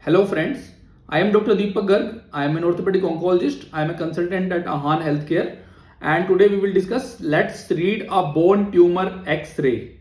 Hello friends, I am Dr. Deepak Garg. I am an orthopedic oncologist. I am a consultant at Ahan Healthcare, and today we will discuss let's read a bone tumor X-ray.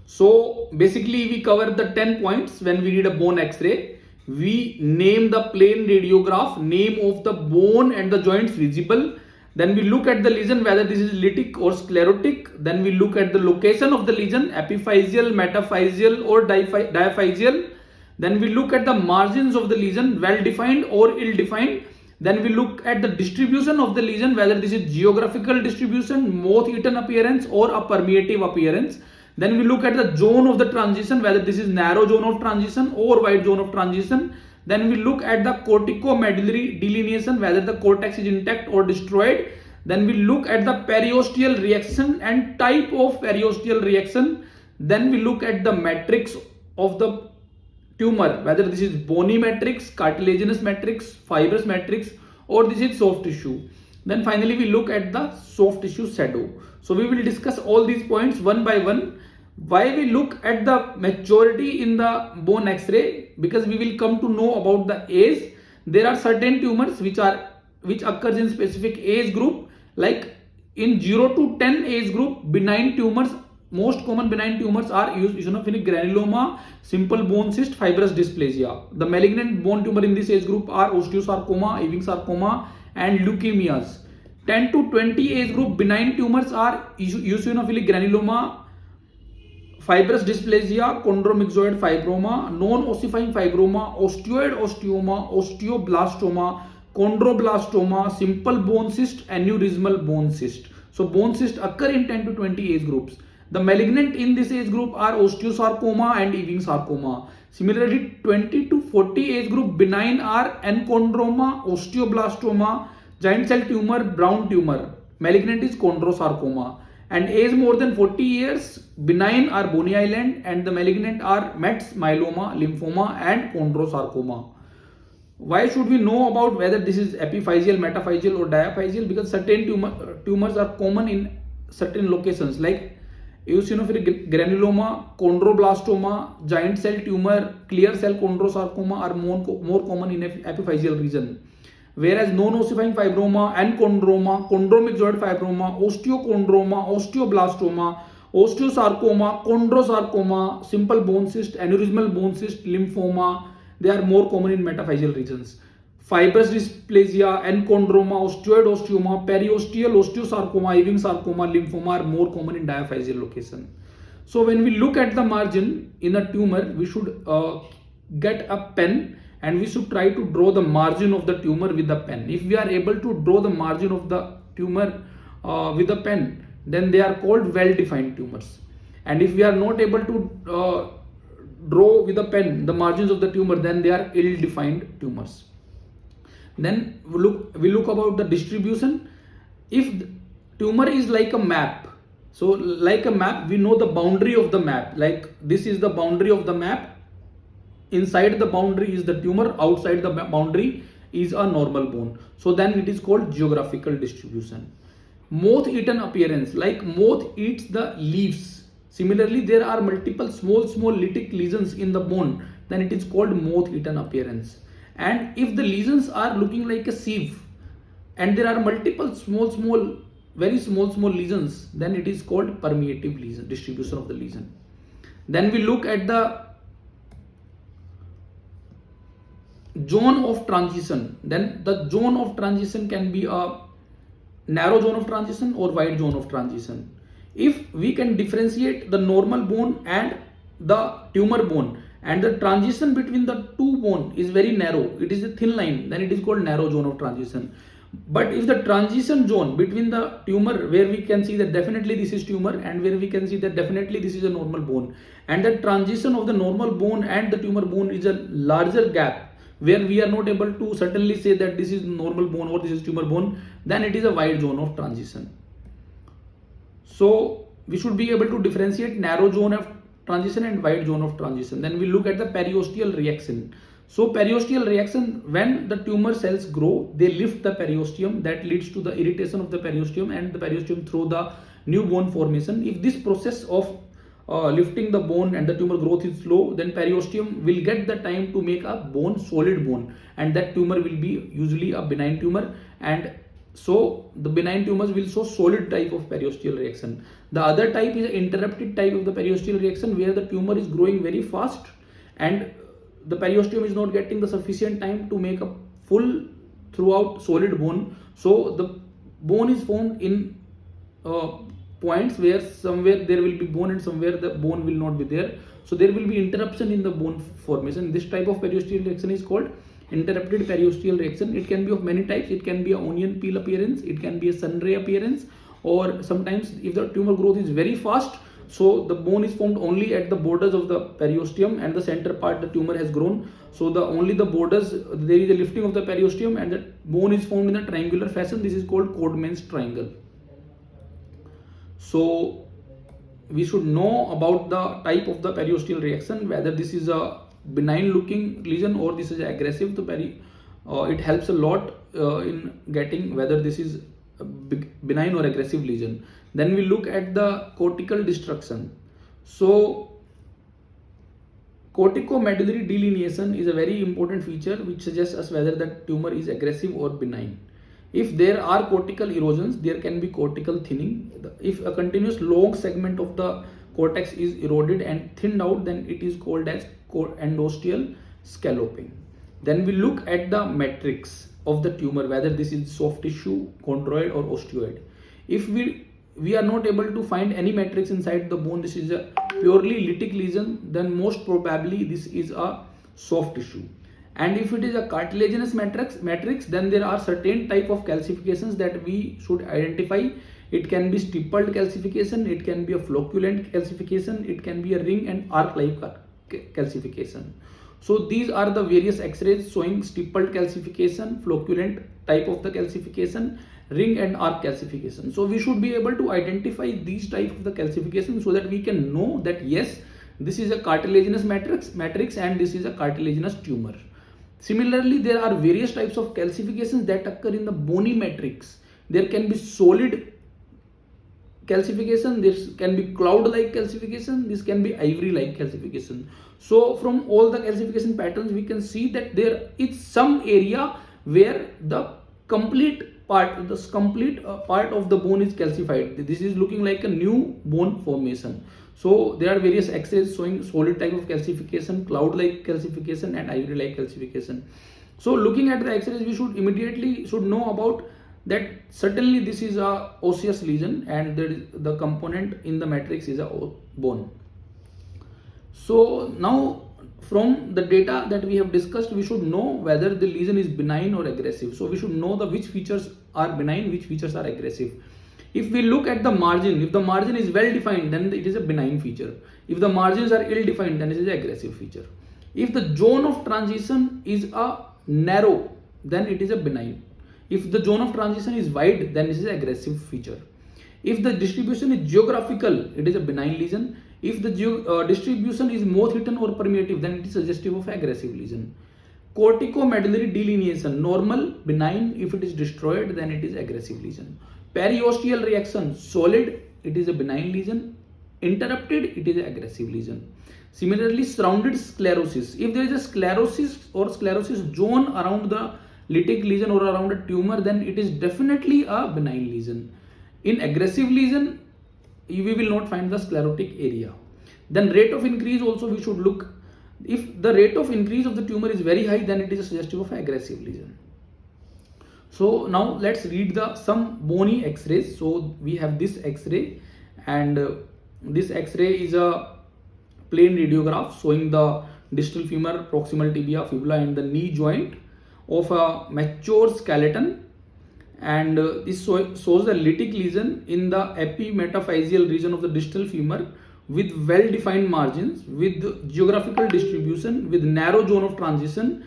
So basically we cover the 10 points when we read a bone X-ray. We name the plane radiograph, name of the bone and the joints visible. Then we look at the lesion whether this is lytic or sclerotic. Then we look at the location of the lesion, epiphyseal, metaphyseal or diaphyseal. Then we look at the margins of the lesion, well defined or ill defined. Then we look at the distribution of the lesion, whether this is geographical distribution, moth-eaten appearance or a permeative appearance. Then we look at the zone of the transition, whether this is narrow zone of transition or wide zone of transition. Then we look at the corticomedullary delineation, whether the cortex is intact or destroyed. Then we look at the periosteal reaction and type of periosteal reaction. Then we look at the matrix of the tumor, whether this is bony matrix, cartilaginous matrix, fibrous matrix, or this is soft tissue. Then finally we look at the soft tissue shadow. So we will discuss all these points one by one. Why we look at the maturity in the bone X-ray? Because we will come to know about the age. There are certain tumors which occurs in specific age group, like in 0 to 10 age group. Benign tumors, most common benign tumors are eosinophilic granuloma, simple bone cyst, fibrous dysplasia. The malignant bone tumor in this age group are osteosarcoma, Ewing sarcoma and leukemias. 10 to 20 age group benign tumors are eosinophilic granuloma, fibrous dysplasia, chondromyxoid fibroma, non-ossifying fibroma, osteoid osteoma, osteoblastoma, chondroblastoma, simple bone cyst, aneurysmal bone cyst. So bone cysts occur in 10 to 20 age groups. The malignant in this age group are osteosarcoma and Ewing sarcoma. Similarly, 20 to 40 age group benign are enchondroma, osteoblastoma, giant cell tumor, brown tumor. Malignant is chondrosarcoma. And age more than 40 years, benign are bony island and the malignant are Mets, myeloma, lymphoma and chondrosarcoma. Why should we know about whether this is epiphyseal, metaphyseal or diaphyseal? Because certain tumors are common in certain locations, like eosinophilic granuloma, chondroblastoma, giant cell tumor, clear cell chondrosarcoma are more common in epiphyseal region. Whereas non-ossifying fibroma, enchondroma, chondromyxoid fibroma, osteochondroma, osteoblastoma, osteosarcoma, chondrosarcoma, simple bone cyst, aneurysmal bone cyst, lymphoma, they are more common in metaphyseal regions. Fibrous dysplasia, enchondroma, osteoid osteoma, periosteal osteosarcoma, Ewing sarcoma, lymphoma are more common in diaphyseal location. So when we look at the margin in a tumor, we should get a pen and we should try to draw the margin of the tumor with the pen. If we are able to draw the margin of the tumor with the pen, then they are called well-defined tumors. And if we are not able to draw with a pen the margins of the tumor, then they are ill-defined tumors. Then we look about the distribution. If the tumor is like a map, so like a map, we know the boundary of the map, like this is the boundary of the map. Inside the boundary is the tumor, outside the boundary is a normal bone. So then it is called geographical distribution. Moth-eaten appearance, like moth eats the leaves. Similarly, there are multiple small lytic lesions in the bone, then it is called moth-eaten appearance. And if the lesions are looking like a sieve and there are multiple very small lesions, then it is called permeative lesion, distribution of the lesion. Then we look at the zone of transition. Then the zone of transition can be a narrow zone of transition or wide zone of transition. If we can differentiate the normal bone and the tumor bone, and the transition between the two bone is very narrow, it is a thin line, then it is called narrow zone of transition. But if the transition zone between the tumor, where we can see that definitely this is tumor and where we can see that definitely this is a normal bone, and the transition of the normal bone and the tumor bone is a larger gap, where we are not able to certainly say that this is normal bone or this is tumor bone, then it is a wide zone of transition. So we should be able to differentiate narrow zone of transition and wide zone of transition. Then we look at the periosteal reaction. So periosteal reaction, when the tumor cells grow, they lift the periosteum, that leads to the irritation of the periosteum and the periosteum through the new bone formation. If this process of lifting the bone and the tumor growth is slow, then periosteum will get the time to make a bone, solid bone, and that tumor will be usually a benign tumor, and so the benign tumors will show solid type of periosteal reaction. The other type is an interrupted type of the periosteal reaction, where the tumor is growing very fast and the periosteum is not getting the sufficient time to make a full throughout solid bone. So the bone is formed in points where somewhere there will be bone and somewhere the bone will not be there. So there will be interruption in the bone formation. This type of periosteal reaction is called interrupted periosteal reaction. It can be of many types. It can be an onion peel appearance, it can be a sun ray appearance, or sometimes if the tumor growth is very fast, so the bone is formed only at the borders of the periosteum and the center part the tumor has grown, so the only the borders there is a lifting of the periosteum and the bone is formed in a triangular fashion. This is called Codman's triangle. So we should know about the type of the periosteal reaction, whether this is a benign looking lesion or this is aggressive. It helps a lot in getting whether this is a benign or aggressive lesion. Then we look at the cortical destruction. So corticomedullary delineation is a very important feature which suggests us whether the tumor is aggressive or benign. If there are cortical erosions, there can be cortical thinning. If a continuous long segment of the cortex is eroded and thinned out, then it is called as endosteal scalloping. Then we look at the matrix of the tumor, whether this is soft tissue, chondroid or osteoid. If we are not able to find any matrix inside the bone, this is a purely lytic lesion, then most probably this is a soft tissue. And if it is a cartilaginous matrix, then there are certain type of calcifications that we should identify. It can be stippled calcification, it can be a flocculent calcification, it can be a ring and arc-like calcification. So these are the various X-rays showing stippled calcification, flocculent type of the calcification, ring and arc calcification. So we should be able to identify these type of the calcification so that we can know that yes, this is a cartilaginous matrix and this is a cartilaginous tumor. Similarly, there are various types of calcifications that occur in the bony matrix. There can be solid calcification, this can be cloud-like calcification, this can be ivory-like calcification. So from all the calcification patterns, we can see that there is some area where the complete part of the bone is calcified. This is looking like a new bone formation. So there are various X-rays showing solid type of calcification, cloud-like calcification and ivory-like calcification. So looking at the X-rays, we should immediately know about that certainly this is a osseous lesion and the component in the matrix is a bone. So now from the data that we have discussed, we should know whether the lesion is benign or aggressive. So we should know which features are benign, which features are aggressive. If we look at the margin, if the margin is well defined, then it is a benign feature. If the margins are ill defined, then it is an aggressive feature. If the zone of transition is a narrow, then it is a benign. If the zone of transition is wide, then it is an aggressive feature. If the distribution is geographical, it is a benign lesion. If the distribution is more-threatened or permeative, then it is suggestive of aggressive lesion. Corticomedullary delineation, normal, benign. If it is destroyed, then it is aggressive lesion. Periosteal reaction, solid, it is a benign lesion. Interrupted, it is an aggressive lesion. Similarly, surrounded sclerosis. If there is a sclerosis or sclerosis zone around the lytic lesion or around a tumor, then it is definitely a benign lesion. In aggressive lesion, we will not find the sclerotic area. Then rate of increase also we should look. If the rate of increase of the tumor is very high, then it is suggestive of aggressive lesion. So now let's read some bony X-rays. So we have this X-ray, and this X-ray is a plain radiograph showing the distal femur, proximal tibia, fibula and the knee joint of a mature skeleton, and this shows the lytic lesion in the epimetaphyseal region of the distal femur with well defined margins, with geographical distribution, with narrow zone of transition,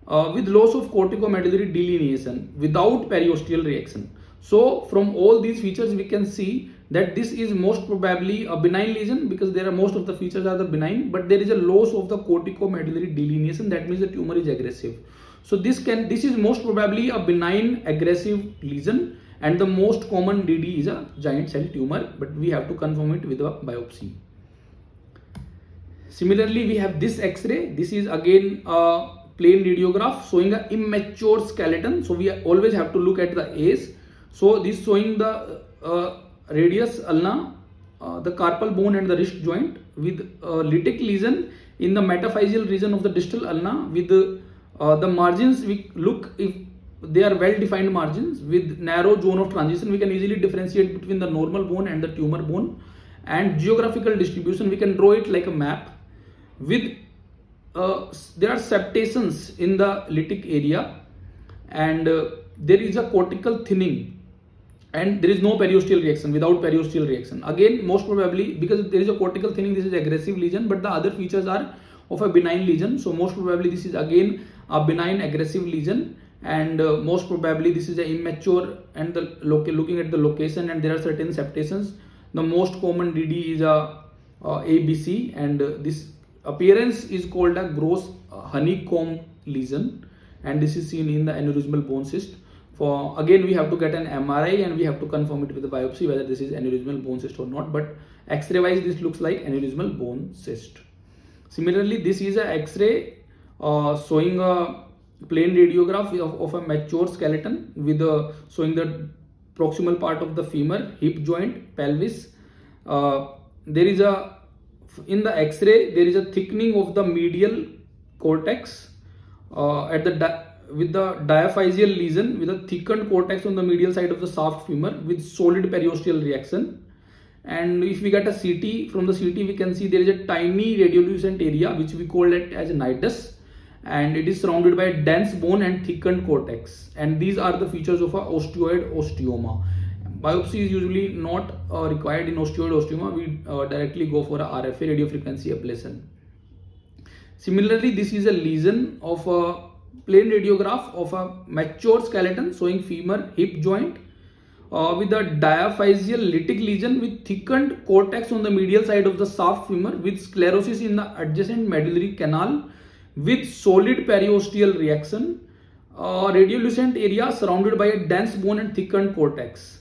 with loss of corticomedullary delineation, without periosteal reaction. So from all these features we can see that this is most probably a benign lesion, because there are most of the features are the benign, but there is a loss of the corticomedullary delineation. That means the tumor is aggressive. So this is most probably a benign aggressive lesion, and the most common DD is a giant cell tumor, but we have to confirm it with a biopsy. Similarly, we have this X-ray. This is again a plain radiograph showing an immature skeleton. So we always have to look at the A's. So this showing the radius ulna, the carpal bone and the wrist joint with lytic lesion in the metaphyseal region of the distal ulna with the margins. We look if they are well defined margins with narrow zone of transition. We can easily differentiate between the normal bone and the tumor bone. And geographical distribution, we can draw it like a map with there are septations in the lytic area, and there is a cortical thinning, and there is no periosteal reaction. Without periosteal reaction, again most probably because there is a cortical thinning, this is aggressive lesion, but the other features are of a benign lesion. So most probably this is again a benign aggressive lesion, and most probably this is an immature, and the looking at the location, and there are certain septations. The most common DD is a ABC, and this appearance is called a gross honeycomb lesion, and this is seen in the aneurysmal bone cyst. For again we have to get an MRI and we have to confirm it with the biopsy whether this is aneurysmal bone cyst or not, but X-ray wise this looks like aneurysmal bone cyst. Similarly, this is a X-ray showing a plain radiograph of a mature skeleton with showing the proximal part of the femur, hip joint, pelvis. There is a in the X-ray there is a thickening of the medial cortex at the with the diaphyseal lesion with a thickened cortex on the medial side of the shaft femur with solid periosteal reaction. And if we get a CT, from the CT we can see there is a tiny radiolucent area which we call it as a nidus, and it is surrounded by a dense bone and thickened cortex, and these are the features of a osteoid osteoma. Biopsy is usually not required in osteoid osteoma. We directly go for a RFA, radiofrequency ablation. Similarly, this is a lesion of a plain radiograph of a mature skeleton showing femur, hip joint with a diaphyseal lytic lesion with thickened cortex on the medial side of the shaft femur with sclerosis in the adjacent medullary canal with solid periosteal reaction. Radiolucent area surrounded by a dense bone and thickened cortex.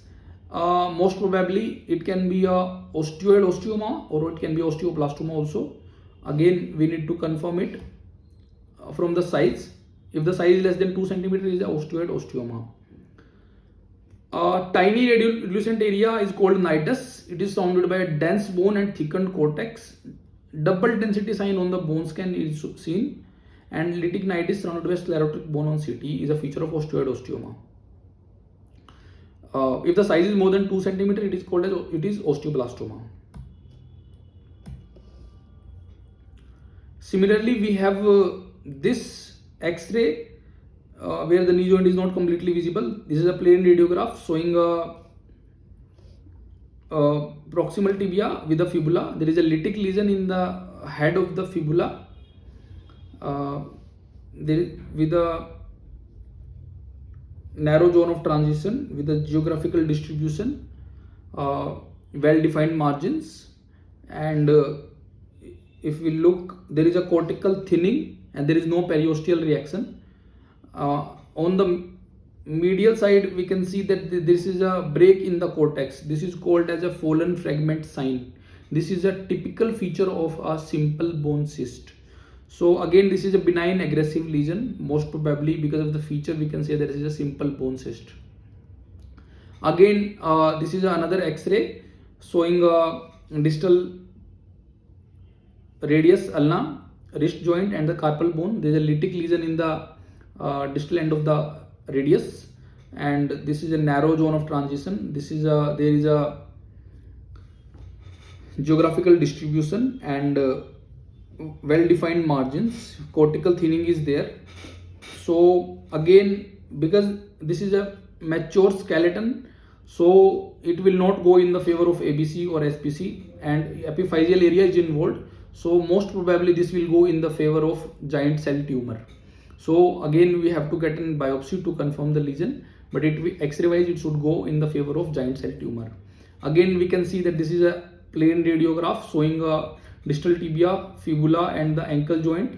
Most probably it can be a osteoid osteoma or it can be osteoblastoma also. Again we need to confirm it from the size. If the size is less than 2 cm, it is a osteoid osteoma. Tiny radiolucent area is called nidus. It is surrounded by a dense bone and thickened cortex. Double density sign on the bone scan is seen, and lytic nidus surrounded by sclerotic bone on CT is a feature of osteoid osteoma. If the size is more than 2 cm, it is called as osteoblastoma. Similarly, we have this X-ray where the knee joint is not completely visible. This is a plain radiograph showing a proximal tibia with a fibula. There is a lytic lesion in the head of the fibula with a narrow zone of transition with a geographical distribution, well defined margins, and if we look, there is a cortical thinning and there is no periosteal reaction. On the medial side we can see that this is a break in the cortex. This is called as a fallen fragment sign. This is a typical feature of a simple bone cyst. So again this is a benign aggressive lesion. Most probably because of the feature we can say that this is a simple bone cyst. Again this is another X-ray showing a distal radius ulna, wrist joint and the carpal bone. There is a lytic lesion in the distal end of the radius, and this is a narrow zone of transition. This is there is a geographical distribution and well defined margins. Cortical thinning is there. So again, because this is a mature skeleton, so it will not go in the favor of ABC or SPC, and epiphyseal area is involved. So most probably this will go in the favor of giant cell tumor. So again we have to get a biopsy to confirm the lesion, but X-ray wise it should go in the favor of giant cell tumor. Again we can see that this is a plain radiograph showing a distal tibia, fibula and the ankle joint.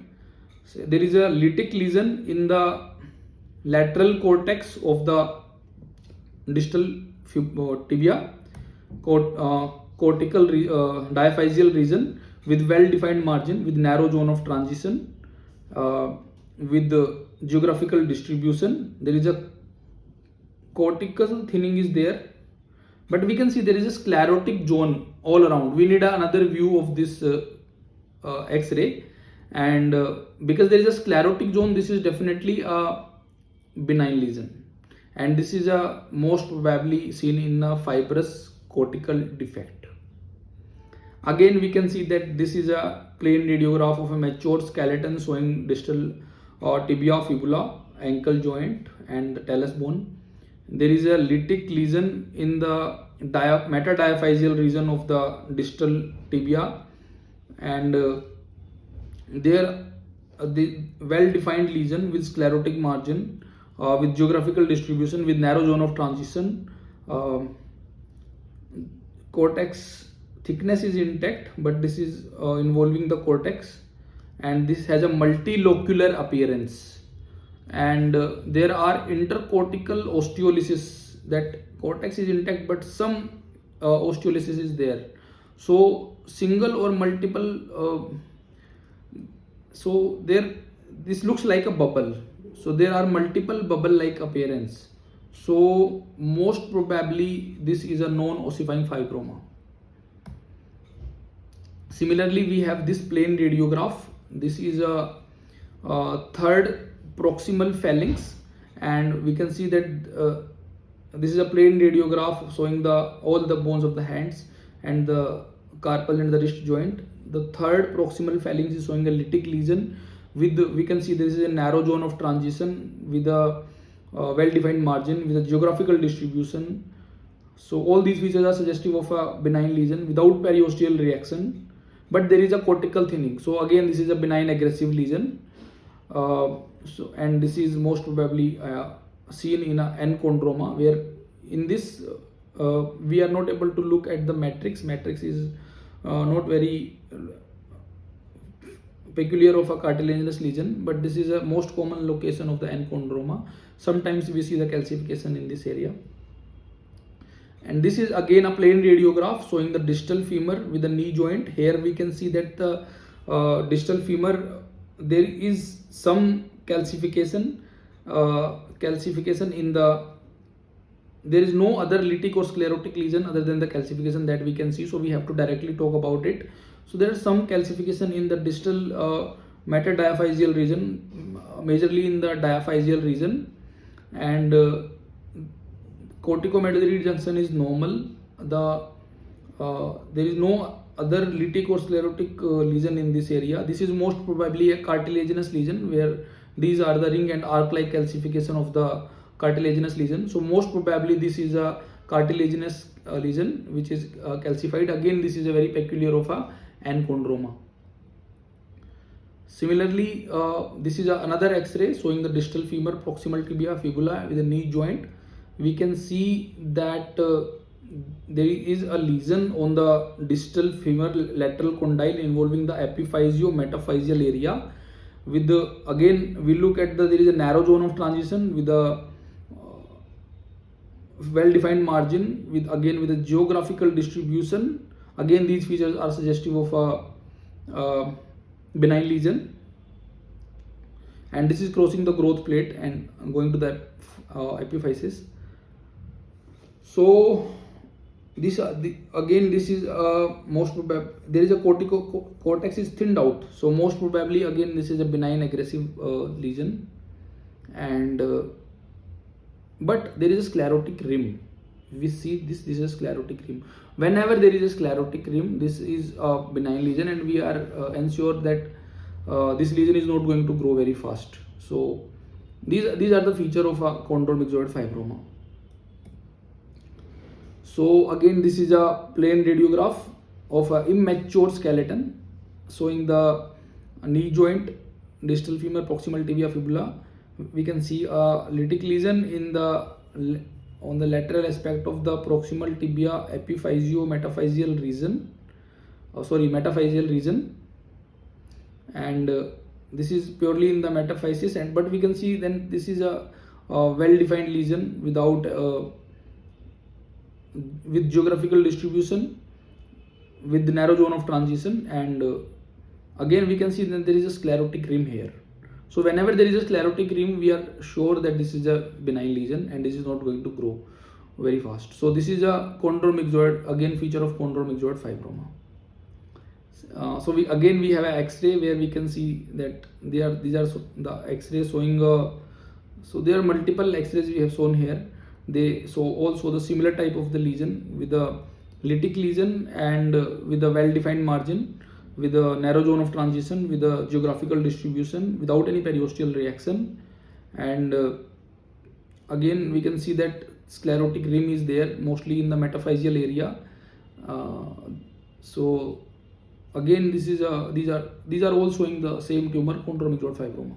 So there is a lytic lesion in the lateral cortex of the distal tibia, cortical diaphyseal region with well-defined margin, with narrow zone of transition, with the geographical distribution. There is a cortical thinning is there, but we can see there is a sclerotic zone all around. We need another view of this X-ray, and because there is a sclerotic zone, this is definitely a benign lesion, and this is a most probably seen in a fibrous cortical defect. Again, we can see that this is a plain radiograph of a mature skeleton showing distal tibia, fibula, ankle joint, and the talus bone. There is a lytic lesion in the metadiaphyseal region of the distal tibia, and there the well-defined lesion with sclerotic margin, with geographical distribution, with narrow zone of transition. Cortex thickness is intact, but this is involving the cortex, and this has a multilocular appearance, and there are intercortical osteolysis. That cortex is intact, but some osteolysis is there. So single or multiple, so there, this looks like a bubble, so there are multiple bubble like appearance. So most probably this is a non-ossifying fibroma. Similarly, we have this plain radiograph. This is a third proximal phalanx, and we can see that this is a plain radiograph showing all the bones of the hands and the carpal and the wrist joint. The third proximal phalanx is showing a lytic lesion with we can see this is a narrow zone of transition with a well-defined margin, with a geographical distribution. So all these features are suggestive of a benign lesion without periosteal reaction, but there is a cortical thinning. So again, this is a benign aggressive lesion. And this is most probably seen in a enchondroma, where in this we are not able to look at the matrix. Matrix is not very peculiar of a cartilaginous lesion, but this is a most common location of the enchondroma. Sometimes we see the calcification in this area. And this is again a plain radiograph showing the distal femur with the knee joint. Here we can see that the distal femur, there is some calcification in the, there is no other lytic or sclerotic lesion other than the calcification that we can see, so we have to directly talk about it. So there is some calcification in the distal metadiaphyseal region, majorly in the diaphyseal region, and corticomedullary junction is normal. There is no other lytic or sclerotic lesion in this area. This is most probably a cartilaginous lesion, where these are the ring and arc-like calcification of the cartilaginous lesion. So most probably this is a cartilaginous lesion which is calcified. Again, this is a very peculiar of a enchondroma. Similarly, this is another X-ray showing the distal femur, proximal tibia, fibula with a knee joint. We can see that there is a lesion on the distal femur lateral condyle involving the epiphysio-metaphyseal area. With the, again we look at there is a narrow zone of transition with a well-defined margin, with a geographical distribution. Again, these features are suggestive of a benign lesion, and this is crossing the growth plate and going to the epiphysis. So this again, this is most probably there is a cortex is thinned out, so most probably again this is a benign aggressive lesion, and but there is a sclerotic rim. We see this is a sclerotic rim. Whenever there is a sclerotic rim, this is a benign lesion, and we are ensured that this lesion is not going to grow very fast. So these are the feature of a chondromyxoid fibroma. So again, this is a plain radiograph of an immature skeleton showing the knee joint, distal femur, proximal tibia, fibula. We can see a lytic lesion in the on the lateral aspect of the proximal tibia epiphyseal-metaphyseal region. Metaphyseal region, and this is purely in the metaphysis. And but we can see then this is a well-defined lesion without with geographical distribution, with the narrow zone of transition, and again we can see that there is a sclerotic rim here. So whenever there is a sclerotic rim, we are sure that this is a benign lesion and this is not going to grow very fast. So this is a chondromyxoid, again feature of chondromyxoid fibroma. So we have an X-ray where we can see that these are the X-ray showing so there are multiple X-rays we have shown here. They also the similar type of the lesion with a lytic lesion and with a well-defined margin, with a narrow zone of transition, with a geographical distribution, without any periosteal reaction, and again we can see that sclerotic rim is there mostly in the metaphyseal area. So again these are all showing the same tumor, chondromyxoid fibroma.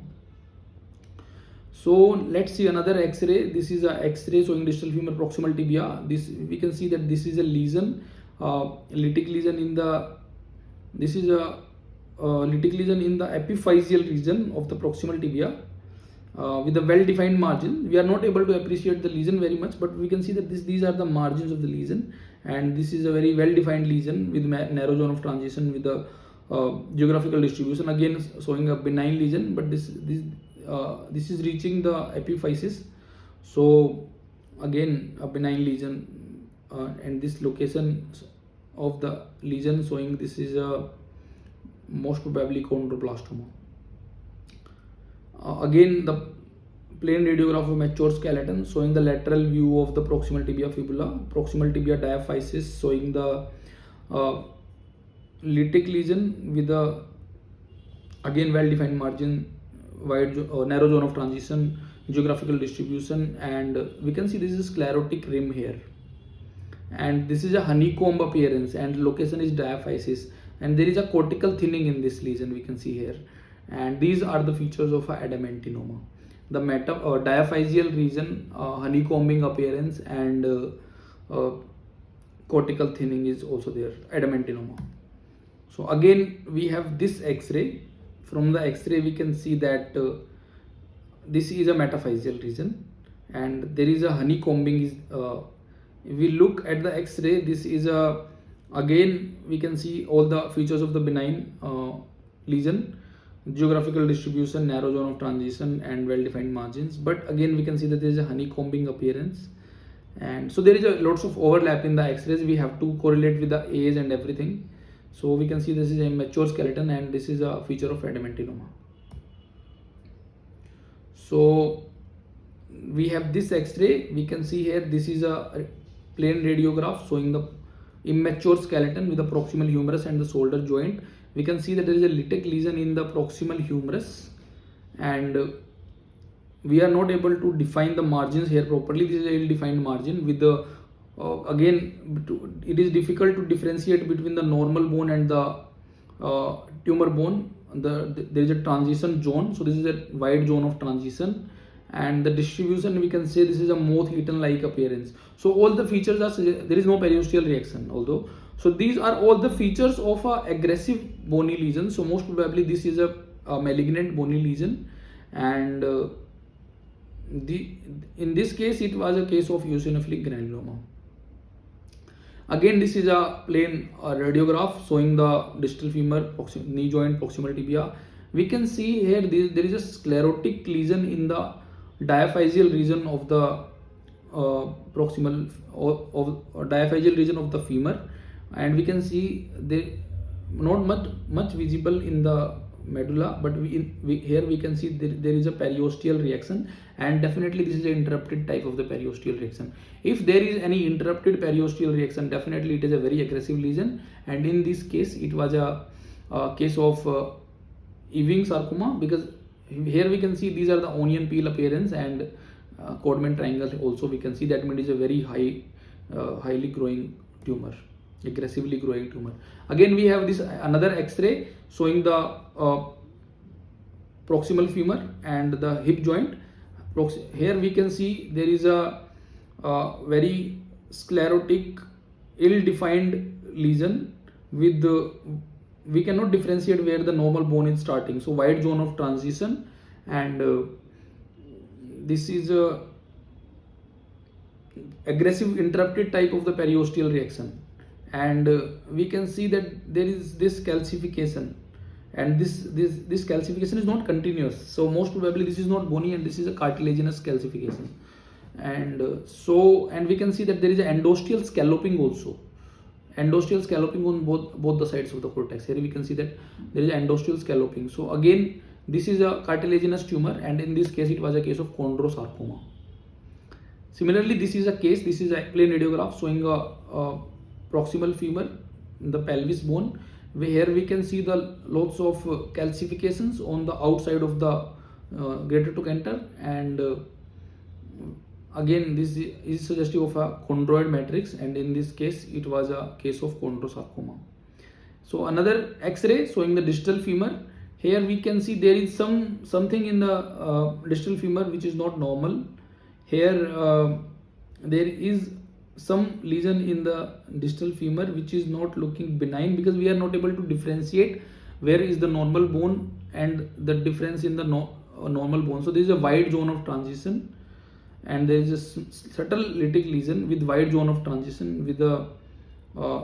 So let's see another X-ray. This is a X-ray showing distal femur proximal tibia. This we can see that this is a lesion, lytic lesion in the lytic lesion in the epiphyseal region of the proximal tibia, with a well-defined margin. We are not able to appreciate the lesion very much, but we can see that these are the margins of the lesion, and this is a very well-defined lesion with narrow zone of transition, with the geographical distribution, again showing a benign lesion, but this is reaching the epiphysis. So again a benign lesion, and this location of the lesion showing this is a most probably chondroblastoma. Again the plain radiograph of mature skeleton showing the lateral view of the proximal tibia fibula, proximal tibia diaphysis showing the lytic lesion with the again well-defined margin, wide narrow zone of transition, geographical distribution, and we can see this is sclerotic rim here, and this is a honeycomb appearance, and location is diaphysis, and there is a cortical thinning in this lesion we can see here, and these are the features of a adamantinoma. The diaphyseal region, honeycombing appearance, and cortical thinning is also there, adamantinoma. So again we have this X-ray. From the X-ray we can see that this is a metaphyseal region, and there is a honeycombing. If we look at the X-ray, this is a again we can see all the features of the benign lesion, geographical distribution, narrow zone of transition, and well-defined margins. But again we can see that there is a honeycombing appearance, and so there is a lots of overlap in the X-rays. We have to correlate with the age and everything. So we can see this is a mature skeleton, and this is a feature of adamantinoma. So we have this X-ray. We can see here this is a plain radiograph showing the immature skeleton with the proximal humerus and the shoulder joint. We can see that there is a lytic lesion in the proximal humerus, and we are not able to define the margins here properly. This is a ill-defined margin with the again it is difficult to differentiate between the normal bone and the tumor bone. There is a transition zone, so this is a wide zone of transition, and the distribution we can say this is a moth-eaten like appearance. So all the features are, there is no periosteal reaction although. So these are all the features of a aggressive bony lesion. So most probably this is a malignant bony lesion, and in this case it was a case of eosinophilic granuloma. Again this is a plain radiograph showing the distal femur, knee joint, proximal tibia. We can see here there is a sclerotic lesion in the diaphyseal region of the proximal diaphyseal region of the femur, and we can see they not much visible in the medulla, but here we can see there is a periosteal reaction, and definitely this is an interrupted type of the periosteal reaction. If there is any interrupted periosteal reaction, definitely it is a very aggressive lesion, and in this case it was a case of Ewing sarcoma, because here we can see these are the onion peel appearance, and Codman triangle also we can see. That means it is a very highly growing tumor, aggressively growing tumor. Again we have this another X-ray showing the proximal femur and the hip joint. Here we can see there is a very sclerotic, ill-defined lesion with we cannot differentiate where the normal bone is starting. So wide zone of transition, and this is a aggressive interrupted type of the periosteal reaction, and we can see that there is this calcification, and this calcification is not continuous, so most probably this is not bony and this is a cartilaginous calcification. And and we can see that there is an endosteal scalloping also, endosteal scalloping on both the sides of the cortex. Here we can see that there is endosteal scalloping. So again, this is a cartilaginous tumor, and in this case it was a case of chondrosarcoma. Similarly, this is a plain radiograph showing a proximal femur in the pelvis bone, where here we can see the lots of calcifications on the outside of the greater trochanter, and again this is suggestive of a chondroid matrix, and in this case it was a case of chondrosarcoma. So another X-ray showing the distal femur. Here we can see there is something in the distal femur which is not normal. Here there is some lesion in the distal femur which is not looking benign, because we are not able to differentiate where is the normal bone and the difference in the normal bone. So there is a wide zone of transition, and there is a subtle lytic lesion with wide zone of transition with the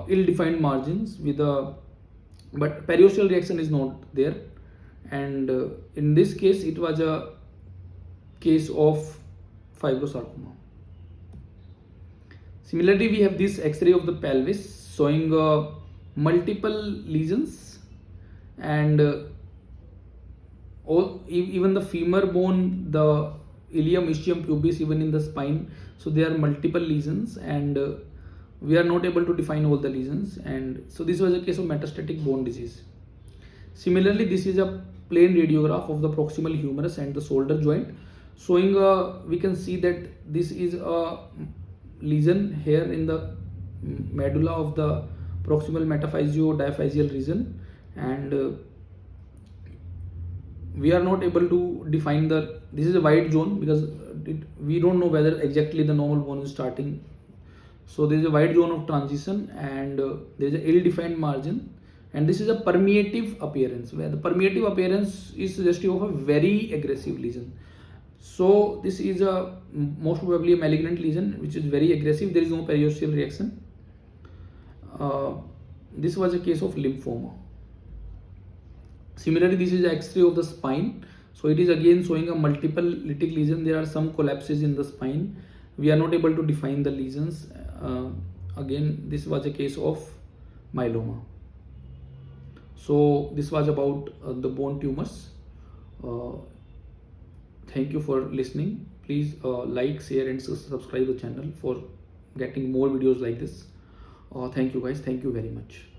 ill-defined margins but periosteal reaction is not there. And in this case it was a case of fibrosarcoma. Similarly, we have this X-ray of the pelvis showing multiple lesions, and even the femur bone, the ilium, ischium, pubis, even in the spine. So there are multiple lesions, and we are not able to define all the lesions, and so this was a case of metastatic bone disease. Similarly, this is a plain radiograph of the proximal humerus and the shoulder joint, showing we can see that this is a lesion here in the medulla of the proximal metaphysio-diaphyseal region, and we are not able to define this is a wide zone, because we don't know whether exactly the normal bone is starting. So there is a wide zone of transition, and there is an ill-defined margin, and this is a permeative appearance, where the permeative appearance is suggestive of a very aggressive lesion. So this is most probably a malignant lesion which is very aggressive. There is no periosteal reaction. This was a case of lymphoma. Similarly, this is X-ray of the spine. So it is again showing a multiple lytic lesion. There are some collapses in the spine. We are not able to define the lesions. Again, this was a case of myeloma. So this was about the bone tumors. Thank you for listening. Please like, share and subscribe the channel for getting more videos like this. Thank you guys. Thank you very much.